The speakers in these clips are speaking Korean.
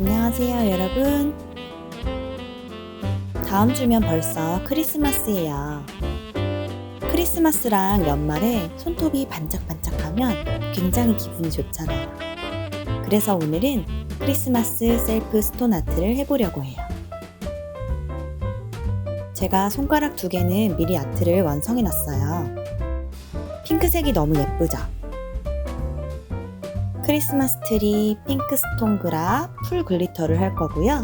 안녕하세요, 여러분. 다음 주면 벌써 크리스마스예요. 크리스마스랑 연말에 손톱이 반짝반짝하면 굉장히 기분이 좋잖아요. 그래서 오늘은 크리스마스 셀프 스톤 아트를 해보려고 해요. 제가 손가락 2개는 미리 아트를 완성해 놨어요. 핑크색이 너무 예쁘죠? 크리스마스 트리, 핑크 스톤 그라, 풀 글리터를 할 거고요.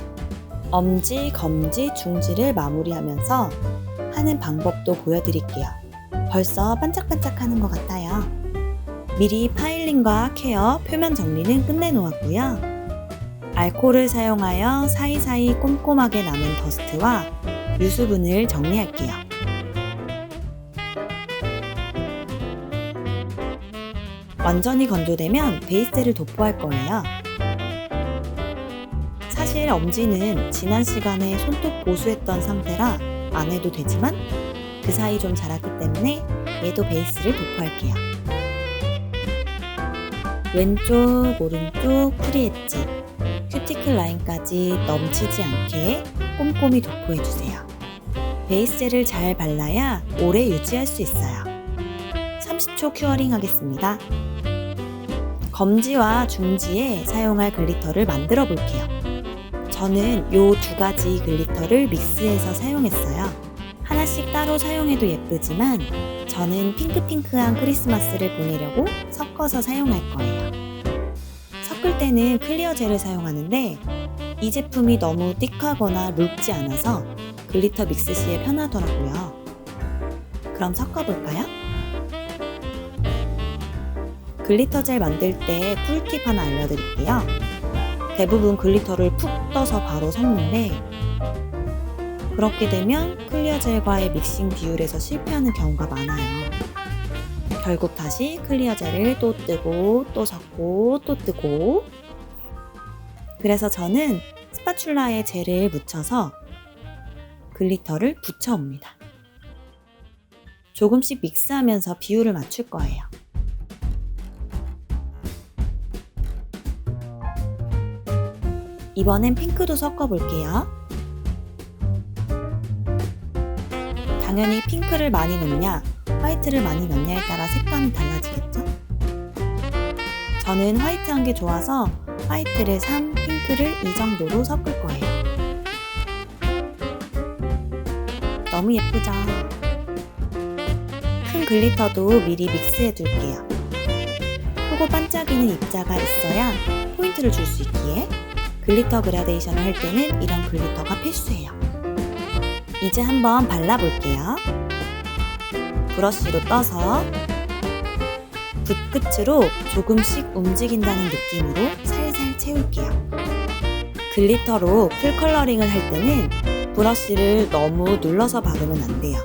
엄지, 검지, 중지를 마무리하면서 하는 방법도 보여드릴게요. 벌써 반짝반짝하는 것 같아요. 미리 파일링과 케어, 표면 정리는 끝내놓았고요. 알코올을 사용하여 사이사이 꼼꼼하게 남은 더스트와 유수분을 정리할게요. 완전히 건조되면 베이스를 도포할 거예요. 사실 엄지는 지난 시간에 손톱 보수했던 상태라 안 해도 되지만 그 사이 좀 자랐기 때문에 얘도 베이스를 도포할게요. 왼쪽, 오른쪽 프리 엣지, 큐티클 라인까지 넘치지 않게 꼼꼼히 도포해주세요. 베이스젤을 잘 발라야 오래 유지할 수 있어요. 30초 큐어링 하겠습니다. 검지와 중지에 사용할 글리터를 만들어 볼게요. 저는 요 2가지 글리터를 믹스해서 사용했어요. 하나씩 따로 사용해도 예쁘지만 저는 핑크핑크한 크리스마스를 보내려고 섞어서 사용할 거예요. 섞을 때는 클리어 젤을 사용하는데 이 제품이 너무 띡하거나 묽지 않아서 글리터 믹스 시에 편하더라고요. 그럼 섞어볼까요? 글리터 젤 만들 때 꿀팁 하나 알려드릴게요. 대부분 글리터를 푹 떠서 바로 섞는데 그렇게 되면 클리어 젤과의 믹싱 비율에서 실패하는 경우가 많아요. 결국 다시 클리어 젤을 또 뜨고 또 섞고 또 뜨고. 그래서 저는 스파츌라에 젤을 묻혀서 글리터를 붙여옵니다. 조금씩 믹스하면서 비율을 맞출 거예요. 이번엔 핑크도 섞어볼게요. 당연히 핑크를 많이 넣냐, 화이트를 많이 넣냐에 따라 색감이 달라지겠죠? 저는 화이트한 게 좋아서 화이트를 3, 핑크를 2 정도로 섞을 거예요. 너무 예쁘죠? 큰 글리터도 미리 믹스해 둘게요. 크고 반짝이는 입자가 있어야 포인트를 줄 수 있기에 글리터 그라데이션을 할 때는 이런 글리터가 필수예요. 이제 한번 발라볼게요. 브러쉬로 떠서 붓 끝으로 조금씩 움직인다는 느낌으로 살살 채울게요. 글리터로 풀 컬러링을 할 때는 브러쉬를 너무 눌러서 바르면 안 돼요.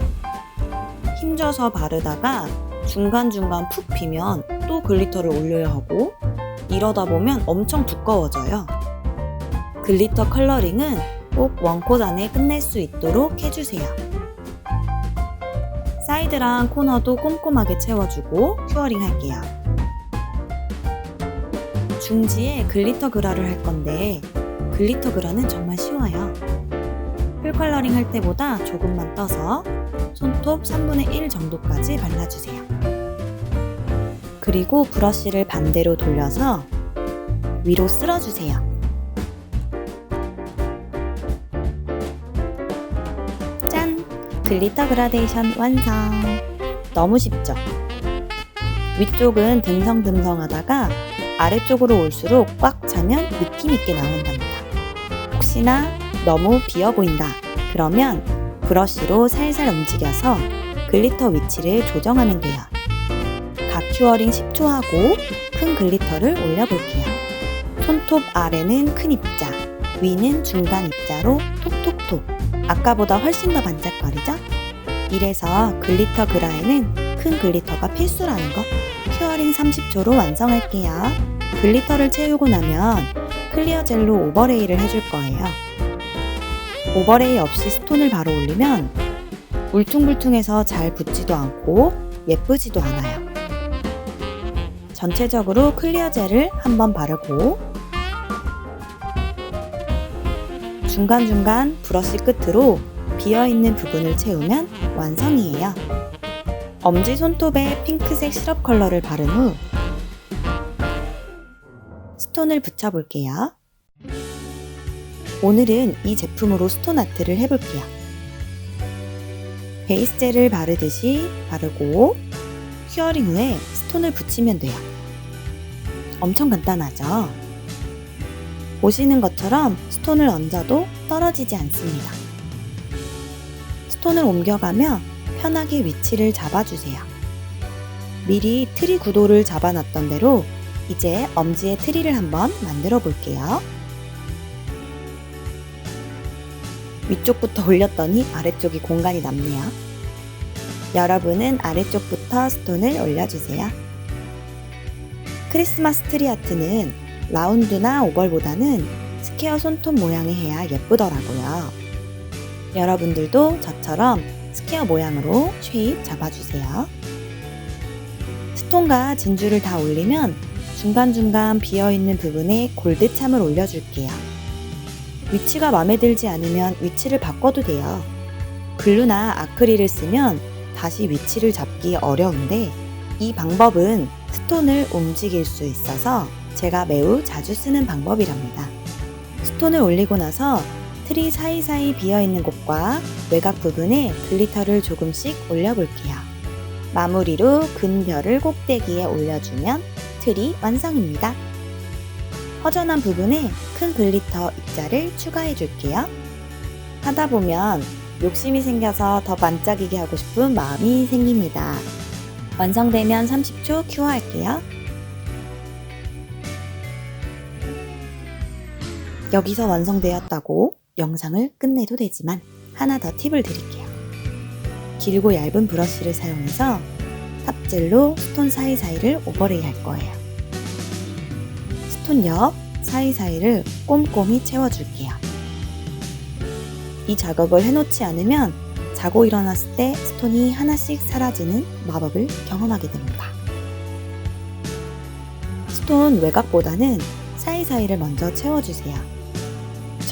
힘줘서 바르다가 중간중간 푹 비면 또 글리터를 올려야 하고 이러다 보면 엄청 두꺼워져요. 글리터 컬러링은 꼭 원콧 안에 끝낼 수 있도록 해주세요. 사이드랑 코너도 꼼꼼하게 채워주고 큐어링 할게요. 중지에 글리터 그라를 할 건데 글리터 그라는 정말 쉬워요. 풀 컬러링 할 때보다 조금만 떠서 손톱 3분의 1 정도까지 발라주세요. 그리고 브러쉬를 반대로 돌려서 위로 쓸어주세요. 짠! 글리터 그라데이션 완성! 너무 쉽죠? 위쪽은 듬성듬성하다가 아래쪽으로 올수록 꽉 차면 느낌 있게 나온답니다. 혹시나 너무 비어 보인다 그러면 브러쉬로 살살 움직여서 글리터 위치를 조정하면 돼요. 각 큐어링 10초 하고 큰 글리터를 올려볼게요. 손톱 아래는 큰 입자, 위는 중간 입자로 톡톡톡. 아까보다 훨씬 더 반짝거리죠? 이래서 글리터 그라에는 큰 글리터가 필수라는 거. 큐어링 30초로 완성할게요. 글리터를 채우고 나면 클리어 젤로 오버레이를 해줄 거예요. 오버레이 없이 스톤을 바로 올리면 울퉁불퉁해서 잘 붙지도 않고 예쁘지도 않아요. 전체적으로 클리어 젤을 한번 바르고 중간중간 브러쉬 끝으로 비어있는 부분을 채우면 완성이에요. 엄지 손톱에 핑크색 시럽 컬러를 바른 후 스톤을 붙여볼게요. 오늘은 이 제품으로 스톤 아트를 해볼게요. 베이스 젤을 바르듯이 바르고 큐어링 후에 스톤을 붙이면 돼요. 엄청 간단하죠? 보시는 것처럼 스톤을 얹어도 떨어지지 않습니다. 스톤을 옮겨가며 편하게 위치를 잡아주세요. 미리 트리 구도를 잡아놨던 대로 이제 엄지의 트리를 한번 만들어 볼게요. 위쪽부터 올렸더니 아래쪽이 공간이 남네요. 여러분은 아래쪽부터 스톤을 올려주세요. 크리스마스 트리 아트는 라운드나 오벌보다는 스퀘어 손톱 모양을 해야 예쁘더라고요. 여러분들도 저처럼 스퀘어 모양으로 쉐입 잡아주세요. 스톤과 진주를 다 올리면 중간중간 비어있는 부분에 골드참을 올려줄게요. 위치가 마음에 들지 않으면 위치를 바꿔도 돼요. 글루나 아크릴을 쓰면 다시 위치를 잡기 어려운데 이 방법은 스톤을 움직일 수 있어서 제가 매우 자주 쓰는 방법이랍니다. 스톤을 올리고 나서 트리 사이사이 비어있는 곳과 외곽 부분에 글리터를 조금씩 올려볼게요. 마무리로 근별을 꼭대기에 올려주면 트리 완성입니다. 허전한 부분에 큰 글리터 입자를 추가해 줄게요. 하다 보면 욕심이 생겨서 더 반짝이게 하고 싶은 마음이 생깁니다. 완성되면 30초 큐어할게요. 여기서 완성되었다고 영상을 끝내도 되지만 하나 더 팁을 드릴게요. 길고 얇은 브러쉬를 사용해서 탑젤로 스톤 사이사이를 오버레이 할 거예요. 스톤 옆 사이사이를 꼼꼼히 채워줄게요. 이 작업을 해놓지 않으면 자고 일어났을 때 스톤이 하나씩 사라지는 마법을 경험하게 됩니다. 스톤 외곽보다는 사이사이를 먼저 채워주세요.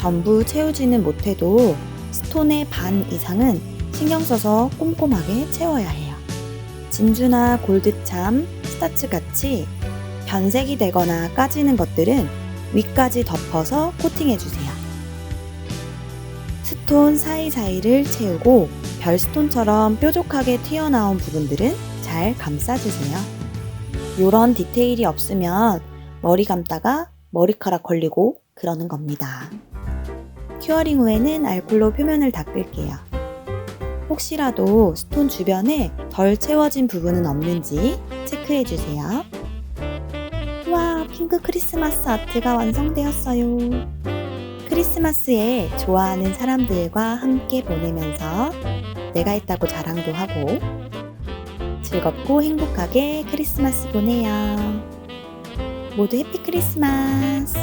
전부 채우지는 못해도 스톤의 반 이상은 신경 써서 꼼꼼하게 채워야 해요. 진주나 골드참, 스타츠같이 변색이 되거나 까지는 것들은 위까지 덮어서 코팅해주세요. 스톤 사이사이를 채우고 별스톤처럼 뾰족하게 튀어나온 부분들은 잘 감싸주세요. 요런 디테일이 없으면 머리 감다가 머리카락 걸리고 그러는 겁니다. 큐어링 후에는 알콜로 표면을 닦을게요. 혹시라도 스톤 주변에 덜 채워진 부분은 없는지 체크해주세요. 와, 핑크 크리스마스 아트가 완성되었어요. 크리스마스에 좋아하는 사람들과 함께 보내면서 내가 했다고 자랑도 하고 즐겁고 행복하게 크리스마스 보내요. 모두 해피 크리스마스!